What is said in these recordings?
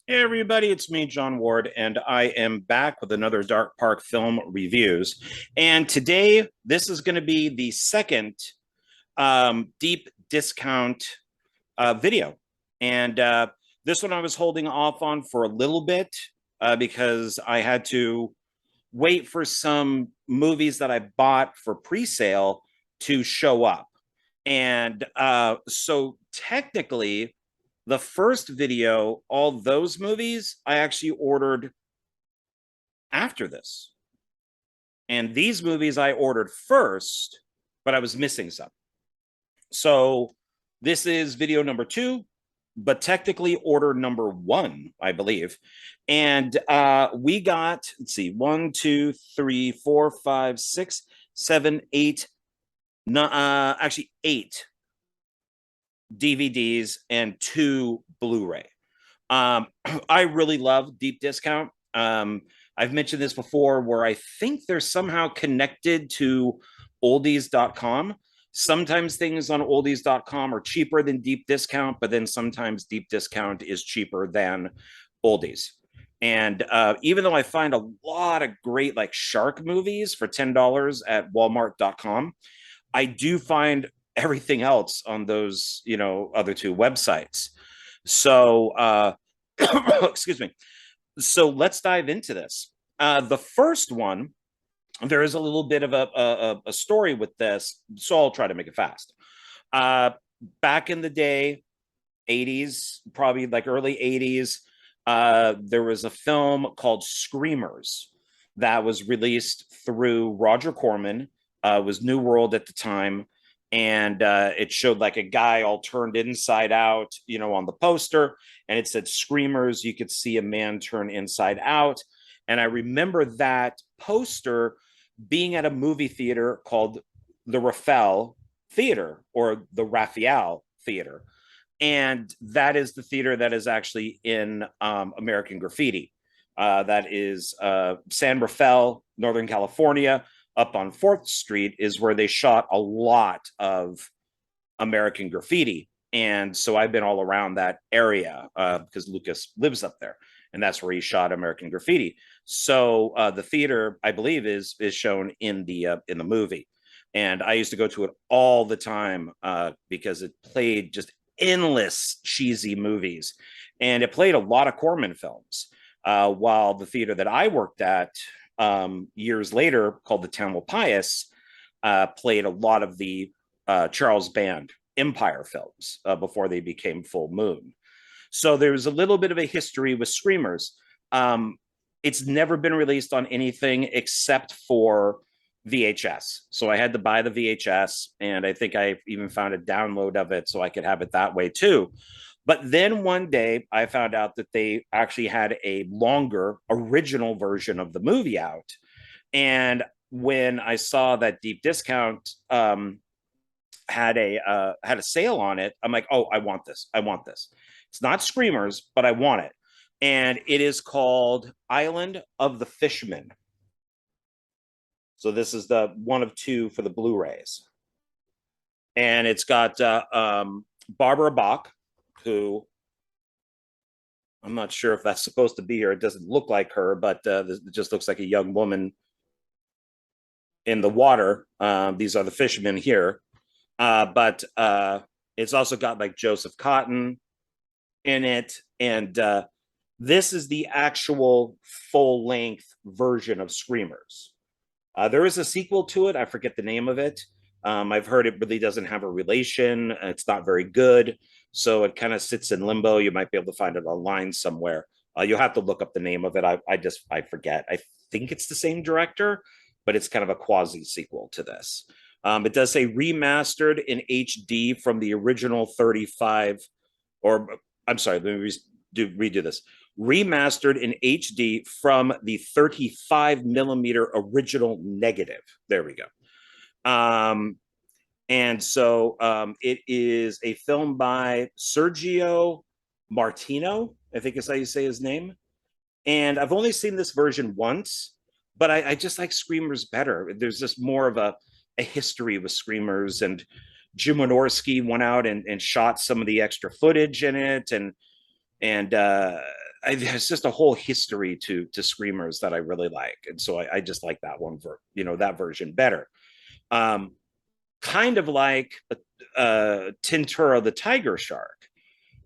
Hey everybody, it's me, John Ward, and I am back with another Dark Park Film Reviews. And today, this is going to be the second deep discount video. And this one I was holding off on for a little bit because I had to wait for some movies that I bought for pre-sale to show up. And so technically, the first video, all those movies, I actually ordered after this. And these movies I ordered first, but I was missing some. So this is video number two, but technically order number one, I believe. And we got, let's see, one, two, three, four, five, six, seven, eight, actually eight DVDs and two Blu-ray. I really love deep discount. I've mentioned this before where I think they're somehow connected to oldies.com. Sometimes things on oldies.com are cheaper than deep discount, but then sometimes deep discount is cheaper than oldies. And even though I find a lot of great like shark movies for $10 at walmart.com, I do find everything else on those, other two websites. So, excuse me. So let's dive into this. The first one, there is a little bit of a story with this, so I'll try to make it fast. Uh, Back in the day, 80s, probably like early 80s, there was a film called Screamers that was released through Roger Corman. It was New World at the time, and it showed like a guy all turned inside out, on the poster, and it said Screamers. You could see a man turn inside out, and I remember that poster being at a movie theater called the Raphael Theater or the Raphael Theater, and that is the theater that is actually in American Graffiti. That is San Rafael, Northern California, up on 4th Street is where they shot a lot of American Graffiti. And so I've been all around that area because Lucas lives up there, and that's where he shot American Graffiti. So the theater, I believe, is shown in the movie, and I used to go to it all the time because it played just endless cheesy movies, and it played a lot of Corman films. While the theater that I worked at years later, called the Tamalpais, played a lot of the Charles Band Empire films before they became Full Moon. So there's a little bit of a history with Screamers. It's never been released on anything except for VHS. So I had to buy the VHS, and I think I even found a download of it so I could have it that way too. But then one day I found out that they actually had a longer original version of the movie out. And when I saw that Deep Discount had a sale on it, I'm like, oh, I want this. I want this. It's not Screamers, but I want it. And it is called Island of the Fishman. So this is the one of two for the Blu-rays. And it's got Barbara Bach, who I'm not sure if that's supposed to be her. It doesn't look like her, but it just looks like a young woman in the water. These are the fishermen here. But it's also got like Joseph Cotton in it. And this is the actual full length version of Screamers. There is a sequel to it. I forget the name of it. I've heard it really doesn't have a relation. It's not very good. So it kind of sits in limbo. You might be able to find it online somewhere. You'll have to look up the name of it. I forget. I think it's the same director, but it's kind of a quasi sequel to this. It does say remastered in HD from the original 35, or I'm sorry, let me redo this. Remastered in HD from the 35 millimeter original negative. There we go. And so it is a film by Sergio Martino, I think is how you say his name. And I've only seen this version once, but I just like Screamers better. There's just more of a history with Screamers, and Jim Wynorski went out and shot some of the extra footage in it, and there's just a whole history to Screamers that I really like, and so I just like that one that version better. Um, Kind of like Tintura the Tiger Shark.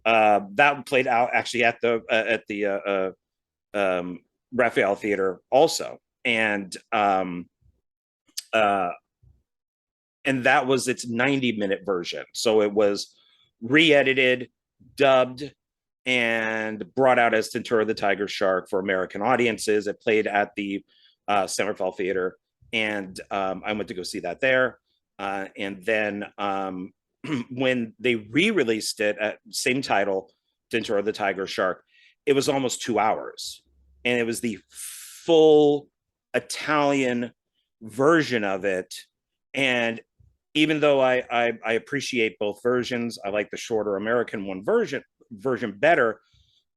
That played out actually at the Raphael Theater also, uh, and that was its 90-minute version. So it was re-edited, dubbed, and brought out as Tintura the Tiger Shark for American audiences. It played at the Summerfell Theater, and I went to go see that there. And then when they re-released it at same title, Tintura the Tiger Shark, it was almost 2 hours, and it was the full Italian version of it. And even though I appreciate both versions, I like the shorter American version better,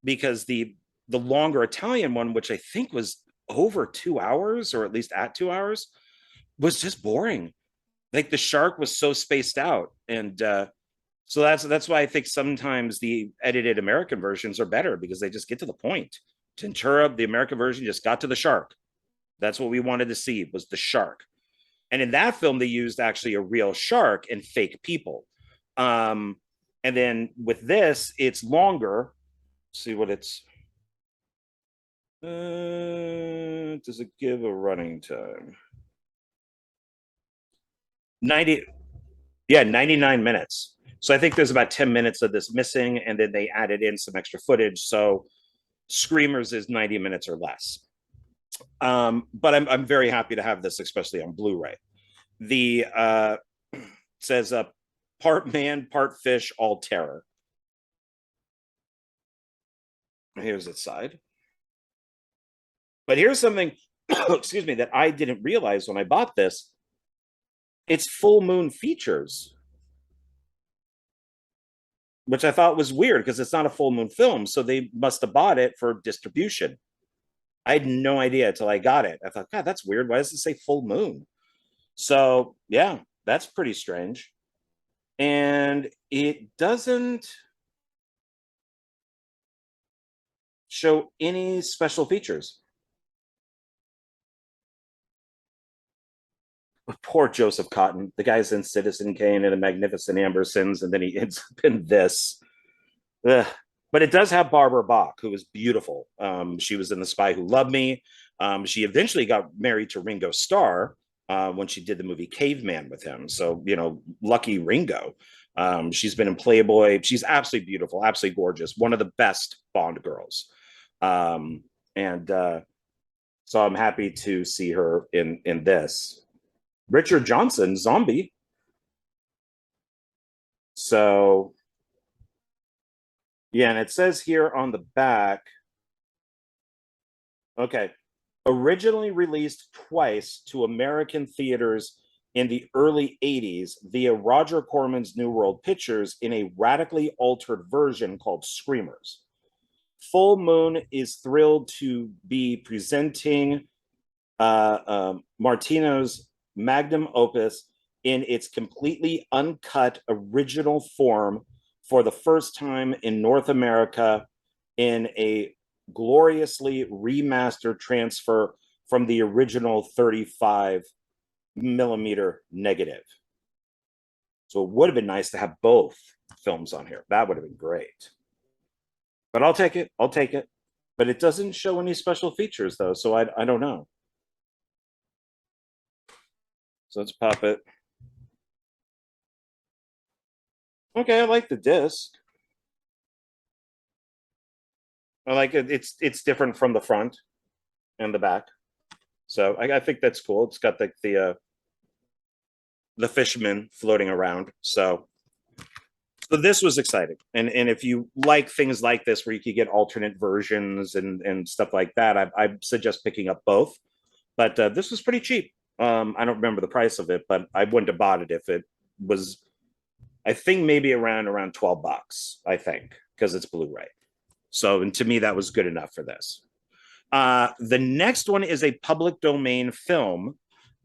because the longer Italian one, which I think was over 2 hours, or at least at 2 hours, was just boring. Like the shark was so spaced out, and so that's why I think sometimes the edited American versions are better, because they just get to the point. Tintura, the American version, just got to the shark. That's what we wanted to see, was the shark. And in that film, they used actually a real shark and fake people. And then with this, it's longer. Let's see what it's. Does it give a running time? 90. Yeah, 99 minutes. So I think there's about 10 minutes of this missing, and then they added in some extra footage. So Screamers is 90 minutes or less. But I'm very happy to have this, especially on Blu-ray. The says part man, part fish, all terror. Here's its side. But here's something, excuse me, that I didn't realize when I bought this. It's full moon features, which I thought was weird because it's not a full moon film. So they must have bought it for distribution. I had no idea until I got it. I thought, God, that's weird. Why does it say full moon? So yeah, that's pretty strange. And it doesn't show any special features. Poor Joseph Cotton. The guy's in Citizen Kane and A Magnificent Amber Sins, and then he ends up in this. Ugh. But it does have Barbara Bach, who is beautiful. She was in The Spy Who Loved Me. She eventually got married to Ringo Starr when she did the movie Caveman with him. So, lucky Ringo. She's been in Playboy. She's absolutely beautiful, absolutely gorgeous. One of the best Bond girls. And so I'm happy to see her in this. Richard Johnson, Zombie. So, yeah, and it says here on the back, okay, originally released twice to American theaters in the early 80s via Roger Corman's New World Pictures in a radically altered version called Screamers. Full Moon is thrilled to be presenting Martino's magnum opus in its completely uncut original form for the first time in North America, in a gloriously remastered transfer from the original 35 millimeter negative. So it would have been nice to have both films on here. That would have been great. But I'll take it. I'll take it. But it doesn't show any special features, though, so I don't know. So let's pop it. Okay, I like the disc. I like it. It's different from the front and the back, so I think that's cool. It's got the Fishman floating around. So this was exciting, and if you like things like this where you could get alternate versions and stuff like that, I suggest picking up both. But this was pretty cheap. I don't remember the price of it, but I wouldn't have bought it if it was. I think maybe around $12. I think, because it's Blu-ray. So, and to me, that was good enough for this. The next one is a public domain film,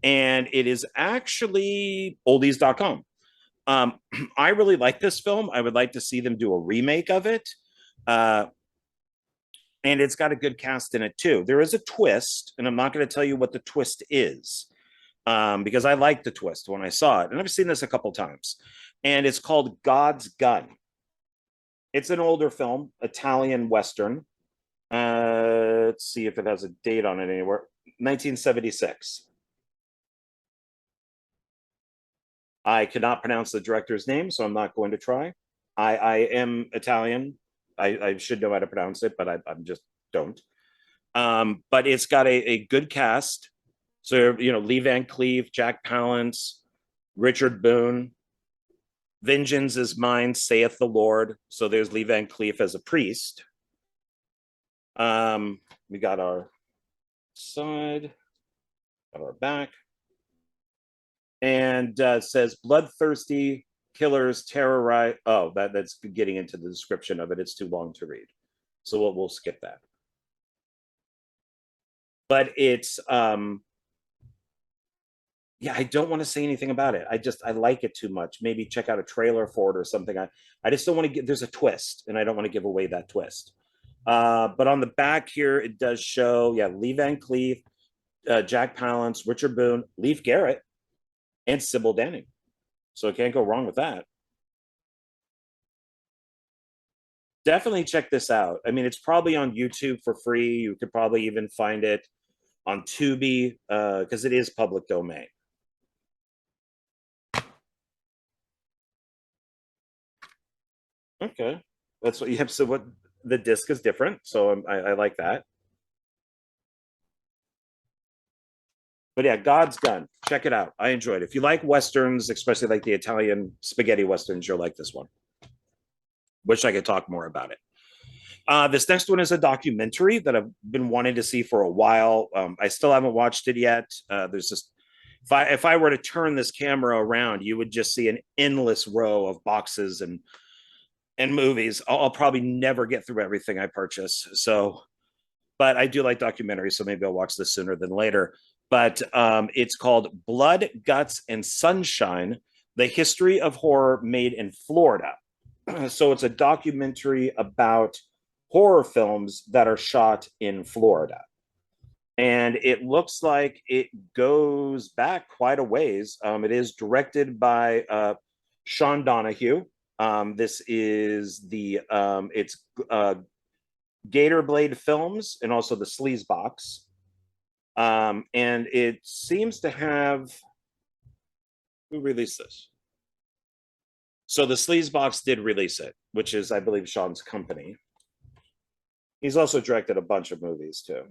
and it is actually oldies.com. I really like this film. I would like to see them do a remake of it. and it's got a good cast in it too. There is a twist, and I'm not going to tell you what the twist is, because I liked the twist when I saw it, and I've seen this a couple times. And it's called God's Gun. It's an older film, Italian Western. Let's see if it has a date on it anywhere. 1976. I cannot pronounce the director's name, so I'm not going to try. I am Italian. I should know how to pronounce it, but I'm just don't. But it's got a good cast. So, Lee Van Cleef, Jack Palance, Richard Boone. Vengeance is mine, saith the Lord. So there's Lee Van Cleef as a priest. We got our side, got our back, and says bloodthirsty killers terrorize. Oh, that's getting into the description of it. It's too long to read, so we'll skip that. But it's yeah, I don't want to say anything about it. I like it too much. Maybe check out a trailer for it or something. I just don't want to get, there's a twist, and I don't want to give away that twist. But on the back here, it does show, yeah, Lee Van Cleef, Jack Palance, Richard Boone, Leif Garrett, and Sybil Danning. So I can't go wrong with that. Definitely check this out. I mean, it's probably on YouTube for free. You could probably even find it on Tubi, because it is public domain. Okay, that's what you have. So what the disc is different, so I like that. But yeah, God's Gun. Check it out. I enjoyed it. If you like westerns, especially like the Italian spaghetti westerns, you'll like this one. Wish I could talk more about it. This next one is a documentary that I've been wanting to see for a while. I still haven't watched it yet. There's just if I were to turn this camera around, you would just see an endless row of boxes and movies. I'll probably never get through everything I purchase. So, but I do like documentaries, so maybe I'll watch this sooner than later. But it's called Blood, Guts, and Sunshine: The History of Horror Made in Florida. So it's a documentary about horror films that are shot in Florida. And it looks like it goes back quite a ways. It is directed by Sean Donahue. This is it's Gator Blade Films and also the Sleaze Box. And it seems to have, who released this? So the Sleaze Box did release it, which is, I believe, Sean's company. He's also directed a bunch of movies too.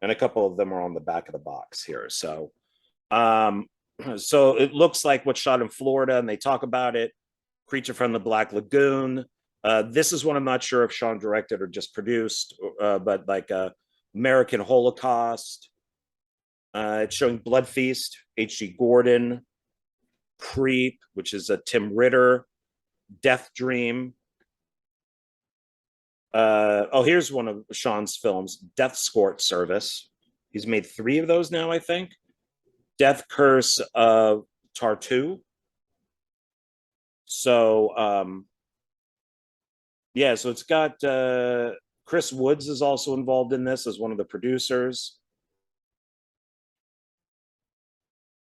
And a couple of them are on the back of the box here. So so it looks like what's shot in Florida, and they talk about it. Creature from the Black Lagoon. This is one I'm not sure if Sean directed or just produced, but like American Holocaust. It's showing Blood Feast, H.G. Gordon, Creep, which is a Tim Ritter, Death Dream. Here's one of Sean's films, Death Escort Service. He's made 3 of those now, I think. Death Curse of Tartu. So, yeah, so it's got Chris Woods is also involved in this as one of the producers.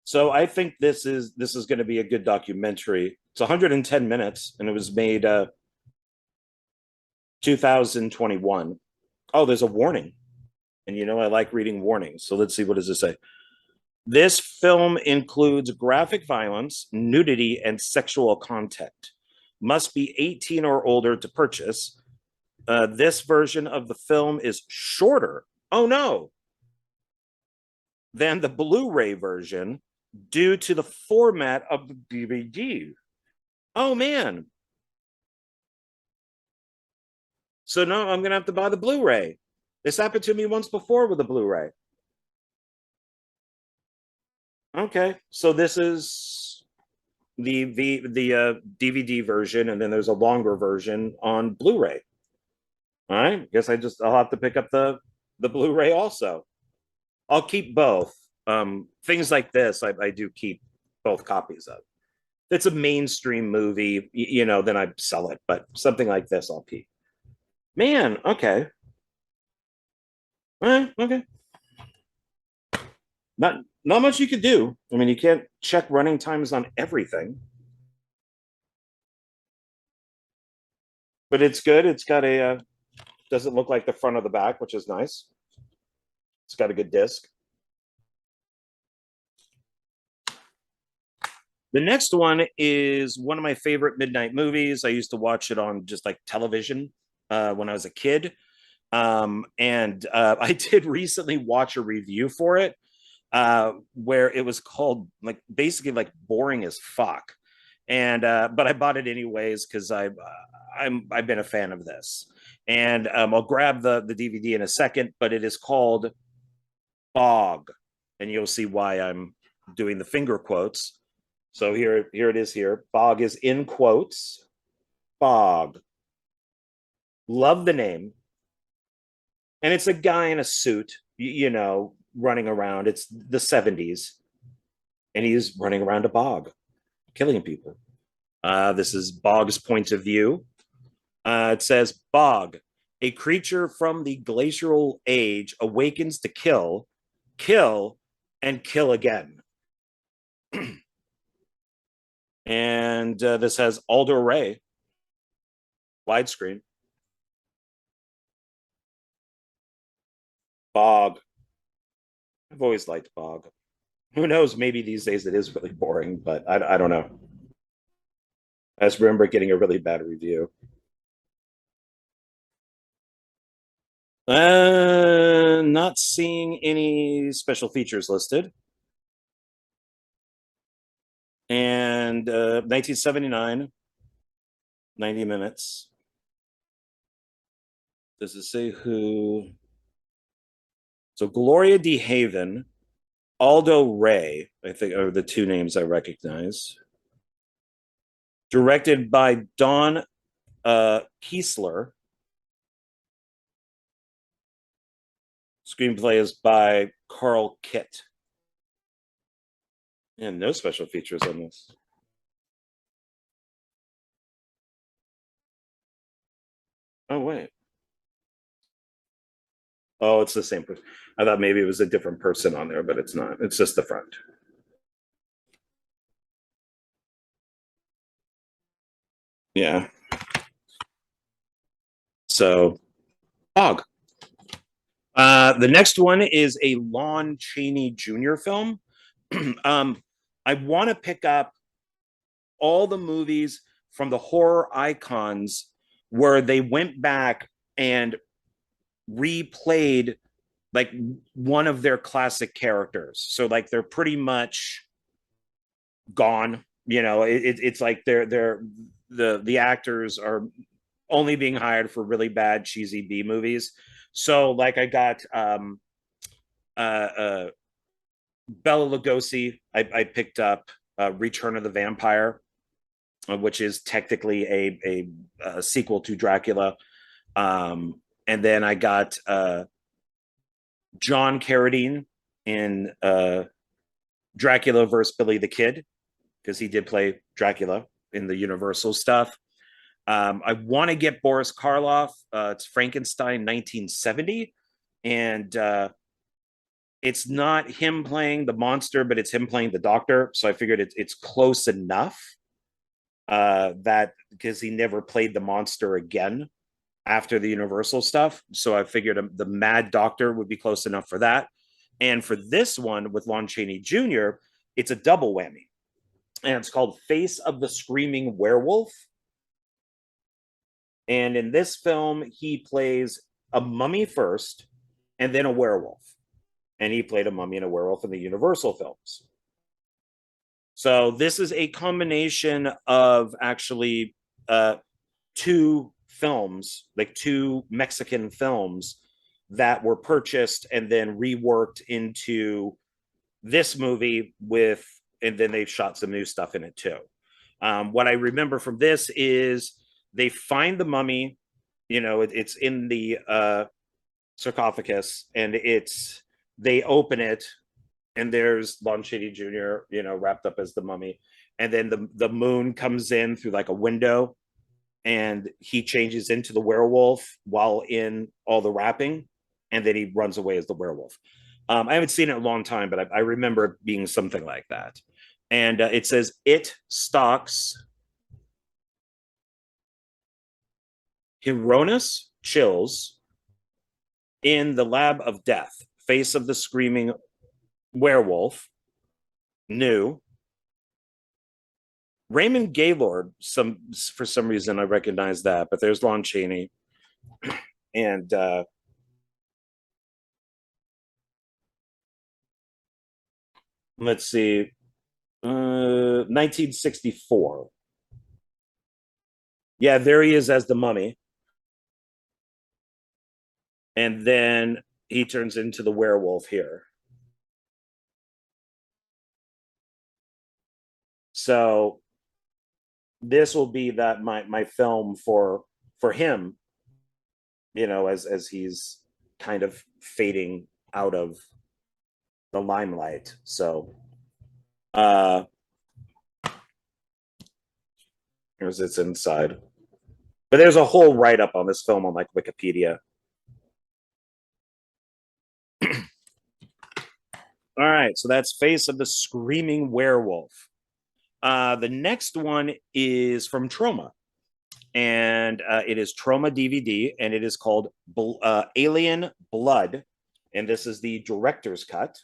So I think this is going to be a good documentary. It's 110 minutes, and it was made 2021. Oh, there's a warning. And I like reading warnings. So let's see, what does it say? This film includes graphic violence, nudity, and sexual content. Must be 18 or older to purchase. This version of the film is shorter, oh no, than the Blu-ray version due to the format of the DVD. Oh man. So now I'm going to have to buy the Blu-ray. This happened to me once before with the Blu-ray. Okay, so this is the DVD version, and then there's a longer version on Blu-ray. All right, guess I'll have to pick up the Blu-ray also. I'll keep both. Things like this, I do keep both copies of. If it's a mainstream movie, then I sell it, but something like this, I'll keep. Man, okay. Okay. Not much you could do. I mean, you can't check running times on everything, but it's good. It's got a doesn't look like the front of the back, which is nice. It's got a good disc. The next one is one of my favorite midnight movies. I used to watch it on just like television when I was a kid. And I did recently watch a review for it where it was called like basically like boring as fuck. And but I bought it anyways because I've been a fan of this. And I'll grab the DVD in a second, but it is called Bog, and you'll see why I'm doing the finger quotes. So here it is here. Bog is in quotes. Bog. Love the name. And it's a guy in a suit, running around. It's the 70s. And he's running around a bog, killing people. This is Bog's point of view. It says Bog, a creature from the glacial age, awakens to kill, kill, and kill again. And this has Aldo Ray, widescreen. Bog. I've always liked Bog. Who knows? Maybe these days it is really boring, but I don't know. I just remember getting a really bad review. Not seeing any special features listed. And 1979, 90 minutes. Does it say who? So Gloria D. Haven, Aldo Ray, I think are the two names I recognize. Directed by Don Kiesler. Screenplay is by Carl Kitt. And no special features on this. Oh, wait. Oh, it's the same person. I thought maybe it was a different person on there, but it's not. It's just the front. Yeah. So, Hog. The next one is a Lon Chaney Jr. film. I want to pick up all the movies from the horror icons where they went back and replayed like one of their classic characters. So like they're pretty much gone. It's like they're the actors are only being hired for really bad cheesy B movies. So like I got uh, uh, Bella Lugosi. I picked up Return of the Vampire, which is technically a sequel to Dracula. And then I got John Carradine in Dracula versus Billy the Kid, because he did play Dracula in the Universal stuff. I want to get Boris Karloff. It's Frankenstein 1970. And it's not him playing the monster, but it's him playing the doctor. So I figured it's close enough that because he never played the monster again after the Universal stuff. So I figured the Mad Doctor would be close enough for that. And for this one with Lon Chaney Jr., it's a double whammy. And it's called Face of the Screaming Werewolf. And in this film, he plays a mummy first and then a werewolf. And he played a mummy and a werewolf in the Universal films. So this is a combination of actually two films, like two Mexican films that were purchased and then reworked into this movie and then they shot some new stuff in it too. What I remember from this is they find the mummy, it's in the sarcophagus, and they open it, and there's Lon Chaney Jr., wrapped up as the mummy, and then the moon comes in through like a window, and he changes into the werewolf while in all the wrapping, and then he runs away as the werewolf. I haven't seen it in a long time, but I remember it being something like that. And it says, it stalks Hieronymus Chills in the Lab of Death, Face of the Screaming Werewolf, new. Raymond Gaylord, for some reason I recognize that, but there's Lon Chaney. And let's see, 1964. Yeah, there he is as the mummy. And then he turns into the werewolf here. So this will be that my film for him, you know, as he's kind of fading out of the limelight. So here's its inside. But there's a whole write-up on this film on like Wikipedia. All right, so that's Face of the Screaming Werewolf. The next one is from Troma, and it is Troma DVD, and it is called Alien Blood, and this is the director's cut.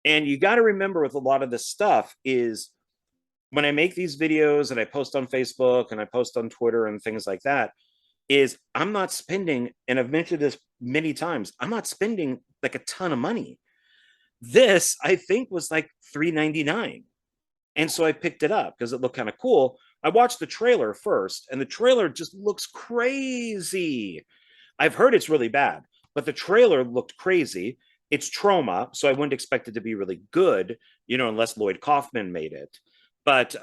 And you got to remember with a lot of this stuff is when I make these videos and I post on Facebook and I post on Twitter and things like that, is I'm not spending, and I've mentioned this many times, I'm not spending like a ton of money. This, I think, was like $3.99. And so I picked it up because it looked kind of cool. I watched the trailer first, and the trailer just looks crazy. I've heard it's really bad, but the trailer looked crazy. It's Troma, so I wouldn't expect it to be really good, you know, unless Lloyd Kaufman made it. But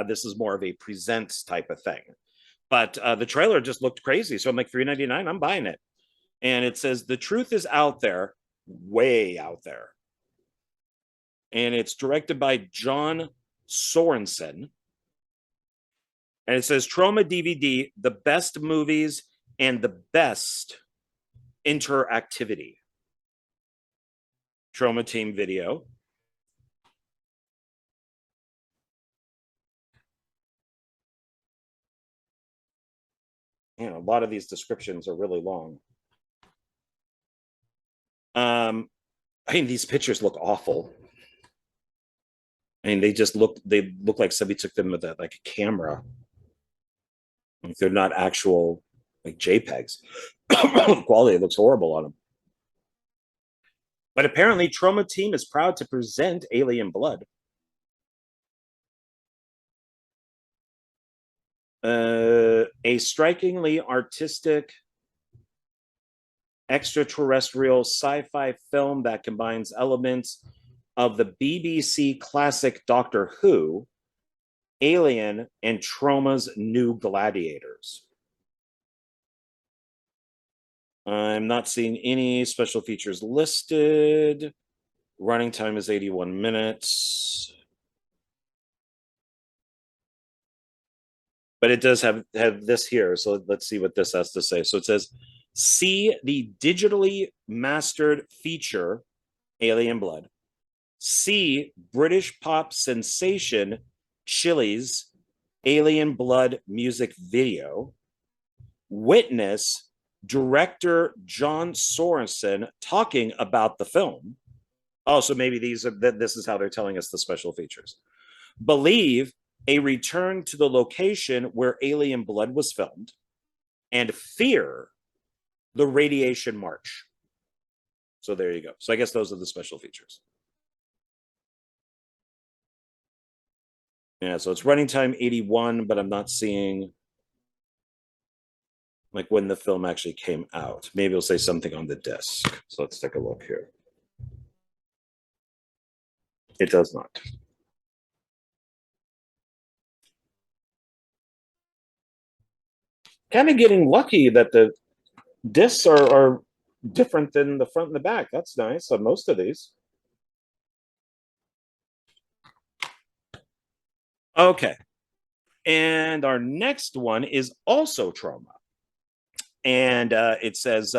this is more of a presents type of thing. But the trailer just looked crazy. So I'm like, $3.99, I'm buying it. And it says, the truth is out there, way out there. And it's directed by John Sorensen. And it says, Troma DVD, the best movies and the best interactivity. Troma Team Video. You know, a lot of these descriptions are really long. I mean, these pictures look awful. I mean, they look like somebody took them with like a camera. Like they're not actual like JPEGs. Quality looks horrible on them. But apparently, Troma Team is proud to present Alien Blood. A strikingly artistic extraterrestrial sci-fi film that combines elements of the BBC classic Doctor Who, Alien, and Troma's New Gladiators. I'm not seeing any special features listed. Running time is 81 minutes. But it does have this here. So let's see what this has to say. So it says, see the digitally mastered feature, Alien Blood. See British pop sensation, Chili's Alien Blood music video. Witness director John Sorensen talking about the film. Oh, so maybe this is how they're telling us the special features. Believe a return to the location where Alien Blood was filmed, and fear the radiation march. So there you go. So I guess those are the special features. Yeah, so it's running time 81, but I'm not seeing like when the film actually came out. Maybe it'll say something on the disc. So let's take a look here. It does not. Kind of getting lucky that the discs are different than the front and the back. That's nice on most of these. Okay. And our next one is also trauma. And it says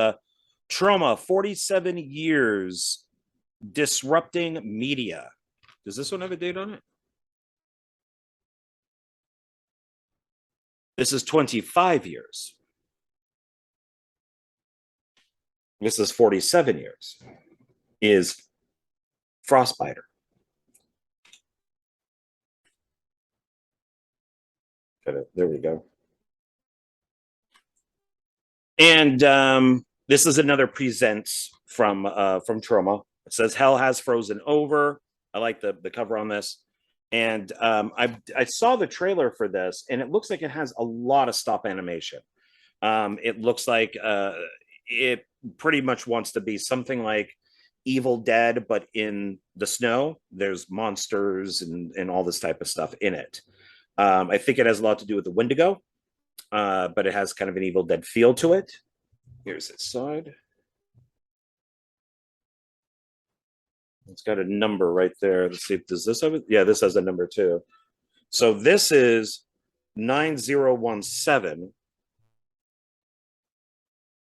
trauma 47 years disrupting media. Does this one have a date on it? This is 25 years. This is 47 years. Is Frostbiter. There we go. And this is another presents from Trauma. It says Hell has frozen over. I like the cover on this. And I saw the trailer for this, and it looks like it has a lot of stop animation. It looks like it pretty much wants to be something like Evil Dead, but in the snow. There's monsters and all this type of stuff in it. I think it has a lot to do with the Wendigo, but it has kind of an Evil Dead feel to it. Here's its side. It's got a number right there. Let's see. Does this have it? Yeah, this has a number too. So this is 9017.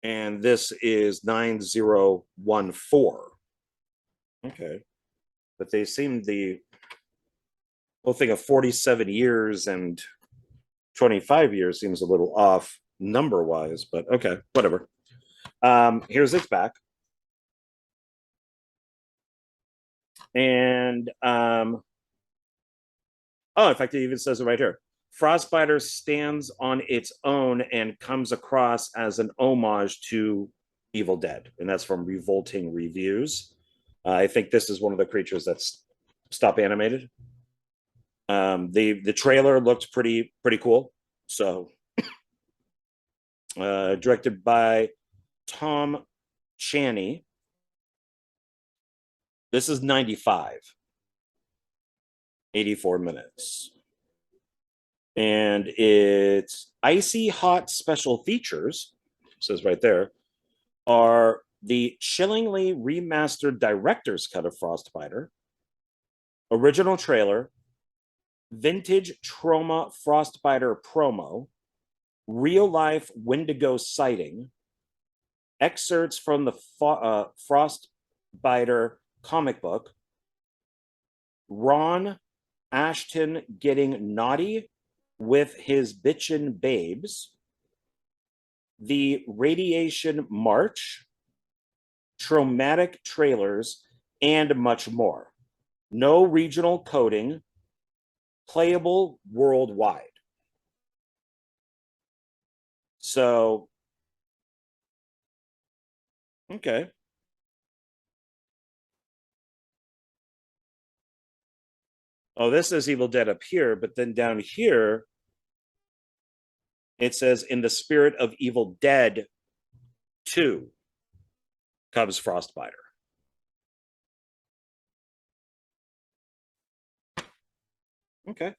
And this is 9014. Okay. But they seem the whole thing of 47 years and 25 years seems a little off number wise, but okay, whatever. Here's its back. And oh, in fact, it even says it right here. Frostbiter stands on its own and comes across as an homage to Evil Dead, and that's from Revolting Reviews. I think this is one of the creatures that's stop animated. The trailer looked pretty cool. So, directed by Tom Chaney. This is 95, 84 minutes. And it's icy hot special features, says right there, are the chillingly remastered director's cut of Frostbiter, original trailer, vintage trauma Frostbiter promo, real life Wendigo sighting, excerpts from the Frostbiter comic book, Ron Ashton getting naughty with his bitchin' babes, the Radiation March, traumatic trailers, and much more. No regional coding, playable worldwide. So, okay. Oh, this is Evil Dead up here, but then down here, it says, in the spirit of Evil Dead 2 comes Frostbiter. Okay.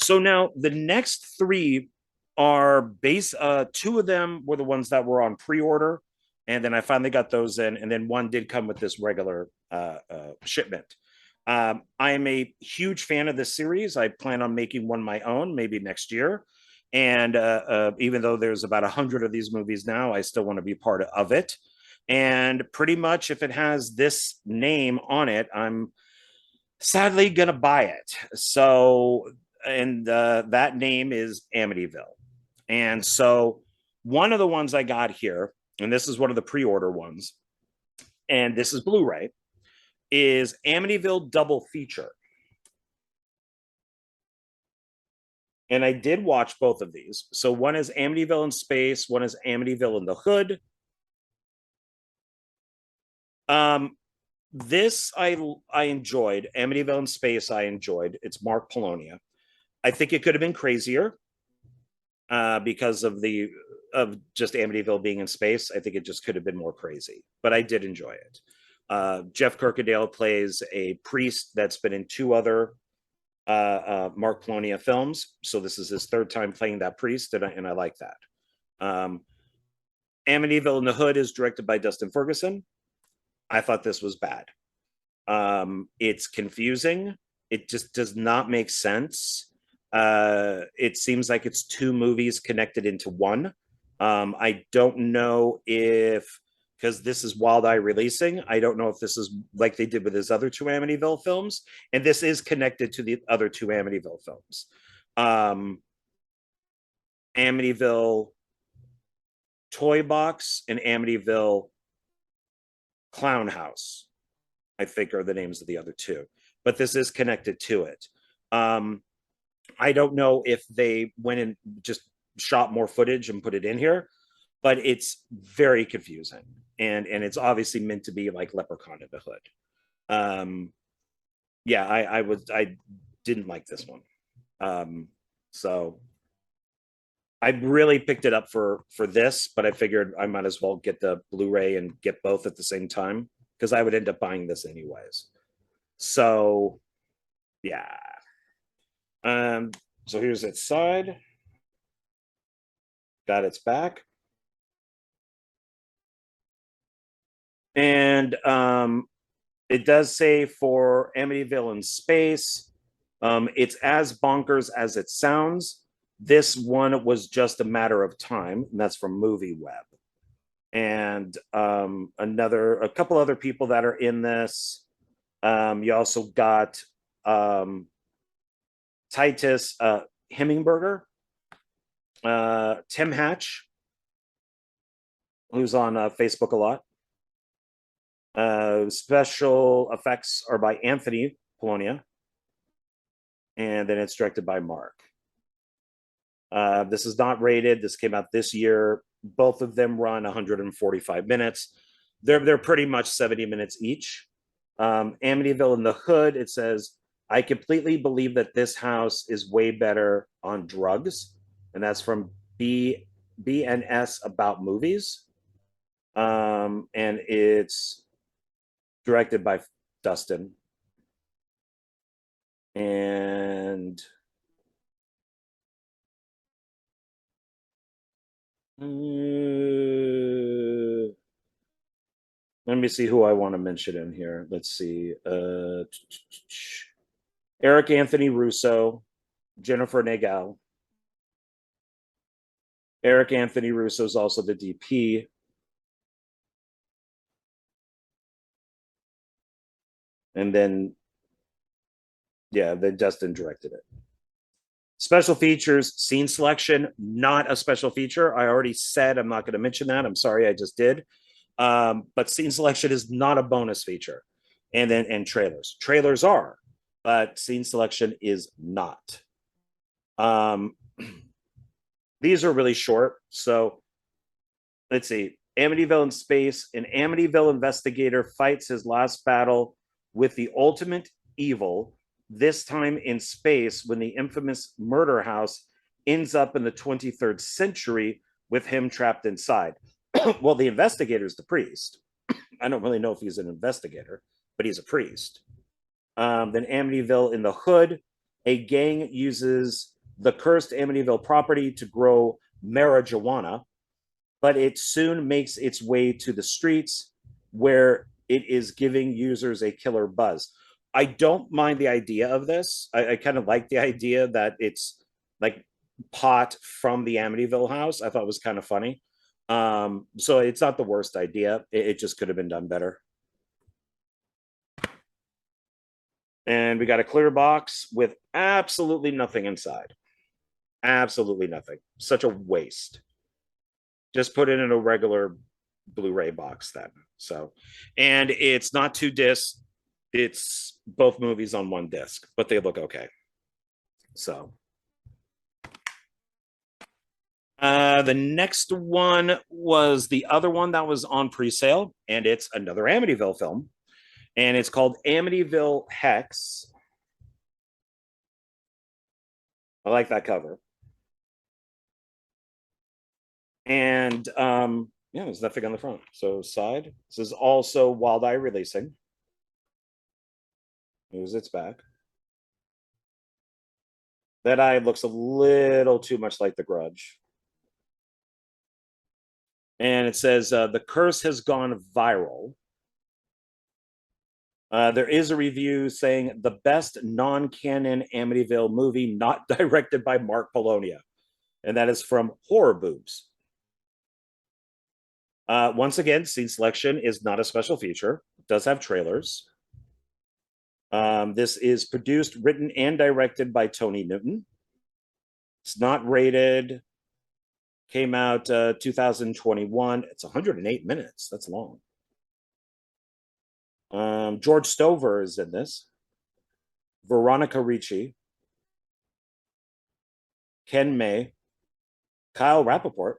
So now the next three are base. Two of them were the ones that were on pre-order, and then I finally got those in, and then one did come with this regular shipment. I am a huge fan of this series. I plan on making one my own, maybe next year. And even though there's about 100 of these movies now, I still want to be part of it. And pretty much, if it has this name on it, I'm sadly gonna buy it. So, and that name is Amityville. And so, one of the ones I got here, and this is one of the pre-order ones, and this is Blu-ray, is Amityville Double Feature. And I did watch both of these. So one is Amityville in Space, one is Amityville in the Hood. This I enjoyed. Amityville in Space I enjoyed. It's Mark Polonia. I think it could have been crazier because of just Amityville being in space. I think it just could have been more crazy, but I did enjoy it. Jeff Kirkendale plays a priest that's been in two other Mark Polonia films, so this is his third time playing that priest, and I like that. Amityville in the Hood is directed by Dustin Ferguson. I thought this was bad. It's confusing. It just does not make sense. It seems like it's two movies connected into one. I don't know if, because this is Wild Eye releasing, I don't know if this is like they did with his other two Amityville films, and this is connected to the other two Amityville films. Um, Amityville Toy Box and Amityville Clown House, I think, are the names of the other two, but this is connected to it. Um, I don't know if they went and just shot more footage and put it in here, but it's very confusing, and it's obviously meant to be like Leprechaun in the Hood. Um, yeah, I didn't like this one. So I really picked it up for this, but I figured I might as well get the Blu-ray and get both at the same time because I would end up buying this anyways. So yeah. Um, so here's its side. Got its back. And it does say for Amityville in Space, it's as bonkers as it sounds. This one was just a matter of time, and that's from Movie Web. And a couple other people that are in this. You also got Titus Hemmingberger, Tim Hatch, who's on Facebook a lot. Special effects are by Anthony Polonia, and then it's directed by Mark. This is not rated. This came out this year. Both of them run 145 minutes. They're pretty much 70 minutes each. Amityville in the Hood, it says, I completely believe that this house is way better on drugs. And that's from BNS About Movies. And it's directed by Dustin. And let me see who I want to mention in here. Let's see. Eric Anthony Russo, Jennifer Nagel. Eric Anthony Russo is also the DP. And then, yeah, then Dustin directed it. Special features, scene selection, not a special feature. I already said I'm not going to mention that. I'm sorry, I just did. But scene selection is not a bonus feature. And trailers are, but scene selection is not. These are really short. So let's see. Amityville in Space, an Amityville investigator fights his last battle with the ultimate evil, this time in space when the infamous murder house ends up in the 23rd century with him trapped inside. Well, the investigator is the priest. I don't really know if he's an investigator, but he's a priest. Then Amityville in the Hood, a gang uses the cursed Amityville property to grow marijuana, but it soon makes its way to the streets where it is giving users a killer buzz. I don't mind the idea of this. I kind of like the idea that it's like pot from the Amityville house. I thought it was kind of funny. So it's not the worst idea. It just could have been done better. And we got a clear box with absolutely nothing inside. Absolutely nothing. Such a waste. Just put it in a regular Blu-ray box then. So, and it's not 2 discs. It's both movies on 1 disc, but they look okay. So, the next one was the other one that was on pre-sale, and it's another Amityville film, and it's called Amityville Hex. I like that cover. And yeah, there's nothing on the front. So side. This is also Wild Eye releasing. Here's its back. That eye looks a little too much like The Grudge. And it says the curse has gone viral. There is a review saying the best non-canon Amityville movie not directed by Mark Polonia, and that is from Horror Boobs. Once again, scene selection is not a special feature. It does have trailers. This is produced, written, and directed by Tony Newton. It's not rated. Came out 2021. It's 108 minutes. That's long. George Stover is in this. Veronica Ricci, Ken May, Kyle Rappaport.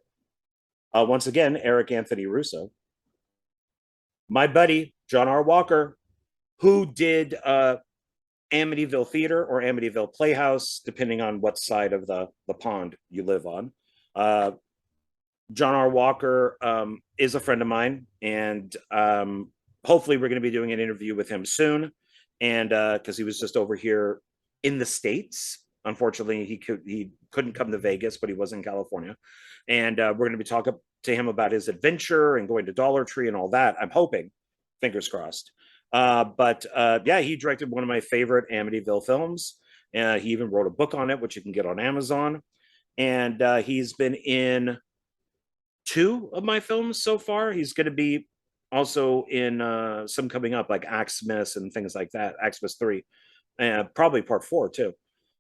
Once again, Eric Anthony Russo. My buddy, John R. Walker, who did Amityville Theater or Amityville Playhouse, depending on what side of the pond you live on. John R. Walker is a friend of mine, and hopefully we're going to be doing an interview with him soon. And because he was just over here in the States. Unfortunately, he couldn't come to Vegas, but he was in California. And we're going to be talking to him about his adventure and going to Dollar Tree and all that. I'm hoping, fingers crossed. But yeah, he directed one of my favorite Amityville films. He even wrote a book on it, which you can get on Amazon. And he's been in 2 of my films so far. He's going to be also in some coming up, like AXEMAS and things like that. AXEMAS 3, and probably part 4 too.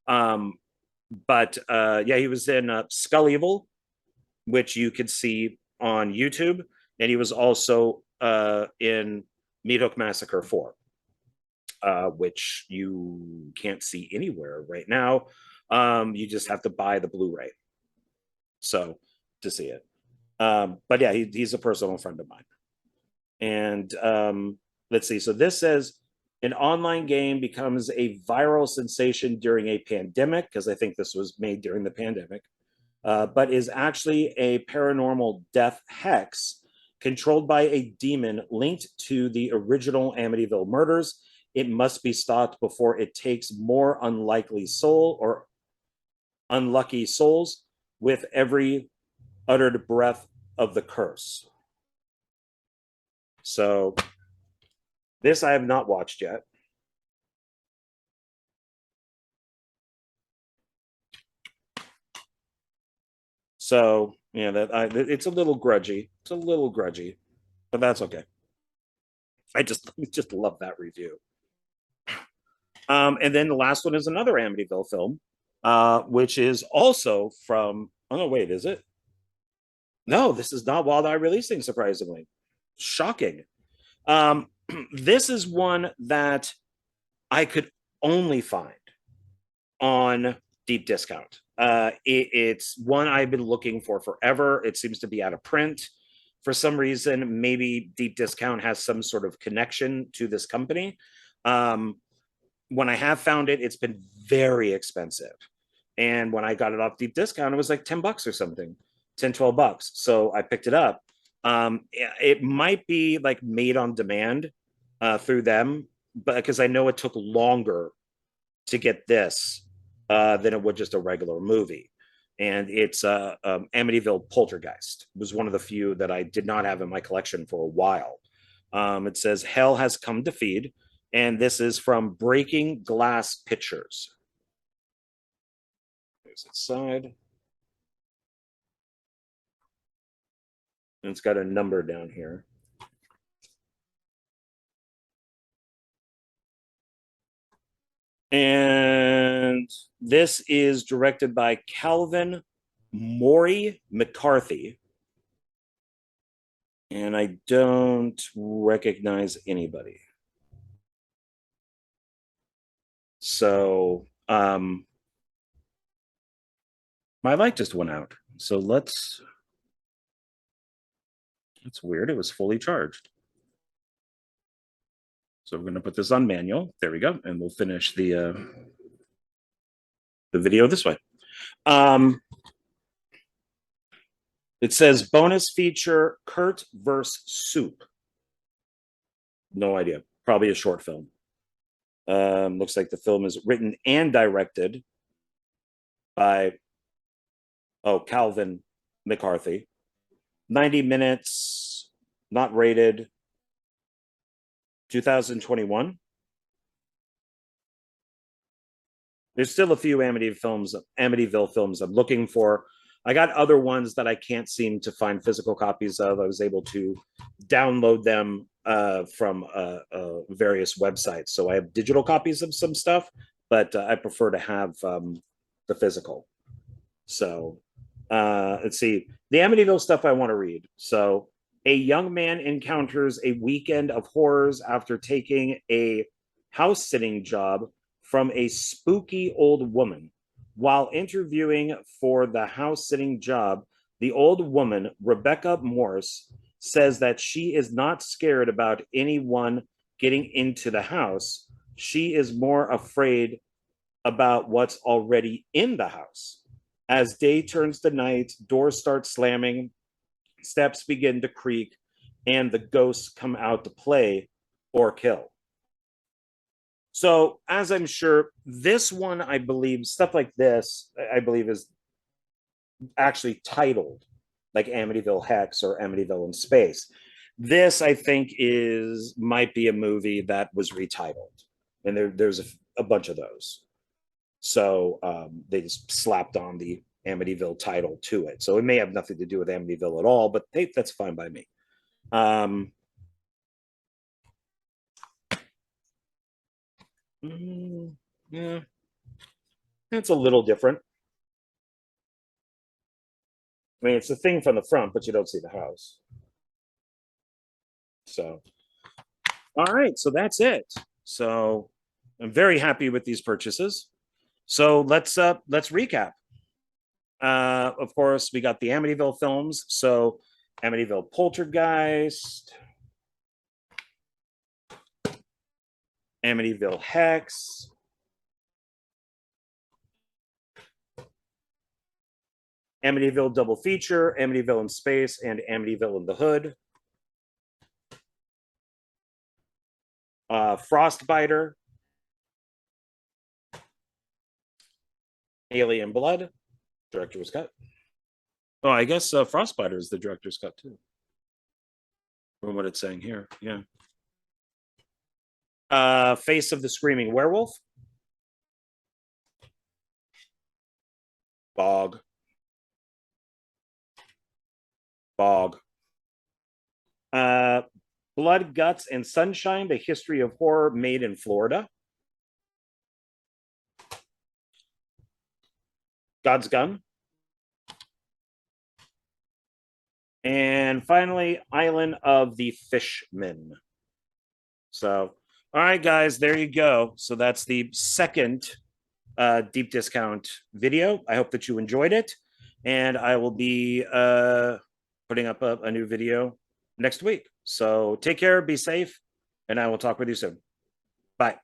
But yeah, he was in Skull Evil, which you could see on YouTube, and he was also in Meat Hook Massacre 4, which you can't see anywhere right now. You just have to buy the Blu-ray so to see it. But yeah, he's a personal friend of mine. And let's see. So this says an online game becomes a viral sensation during a pandemic, because I think this was made during the pandemic, but is actually a paranormal death hex controlled by a demon linked to the original Amityville murders. It must be stopped before it takes more unlikely soul or unlucky souls with every uttered breath of the curse. So this I have not watched yet. So yeah, it's a little grudgy. It's a little grudgy, but that's okay. I just love that review. And then the last one is another Amityville film, which is also from. Oh no, wait, is it? No, this is not Wild Eye releasing. Surprisingly, shocking. Um, this is one that I could only find on deep discount. It's one I've been looking for forever. It seems to be out of print for some reason. Maybe deep discount has some sort of connection to this company. When I have found it, it's been very expensive. And when I got it off deep discount, it was like $10 or something, 10, $12. So I picked it up. It might be like made on demand through them, but because I know it took longer to get this than it would just a regular movie. And it's Amityville Poltergeist. It was one of the few that I did not have in my collection for a while. It says Hell Has Come to Feed, and this is from Breaking Glass Pictures. There's its side. And it's got a number down here. And this is directed by Calvin Maury McCarthy. And I don't recognize anybody. So my light just went out. So that's weird. It was fully charged. So we're going to put this on manual. There we go. And we'll finish the video this way. It says bonus feature Kurt vs. Soup. No idea. Probably a short film. Looks like the film is written and directed by Calvin McCarthy. 90 minutes, not rated. 2021. There's still a few Amityville films I'm looking for. I got other ones that I can't seem to find physical copies of. I was able to download them from various websites. So I have digital copies of some stuff, but I prefer to have the physical. So let's see. The Amityville stuff I want to read. So a young man encounters a weekend of horrors after taking a house sitting job from a spooky old woman. While interviewing for the house sitting job, the old woman, Rebecca Morse, says that she is not scared about anyone getting into the house. She is more afraid about what's already in the house. As day turns to night, doors start slamming, steps begin to creak, and the ghosts come out to play or kill. So, as I'm sure, this one, I believe, stuff like this, I believe, is actually titled like Amityville Hex or Amityville in Space. This, I think, might be a movie that was retitled, and there's a bunch of those. So they just slapped on the Amityville title to it. So it may have nothing to do with Amityville at all, but that's fine by me. Yeah, it's a little different. I mean, it's a thing from the front, but you don't see the house. So, all right, so that's it. So I'm very happy with these purchases. So let's recap. Of course, we got the Amityville films. So Amityville Poltergeist, Amityville Hex, Amityville Double Feature, Amityville in Space, and Amityville in the Hood. Frostbiter, Alien Blood, director's cut. Oh, I guess Frostbiter is the director's cut too, from what it's saying here. Yeah. Face of the Screaming Werewolf, Bog, Blood, Guts, and Sunshine: The History of Horror Made in Florida, God's Gun, and finally, Island of the Fishman. So, all right, guys, there you go. So that's the second deep discount video. I hope that you enjoyed it, and I will be putting up a new video next week. So take care, be safe, and I will talk with you soon. Bye.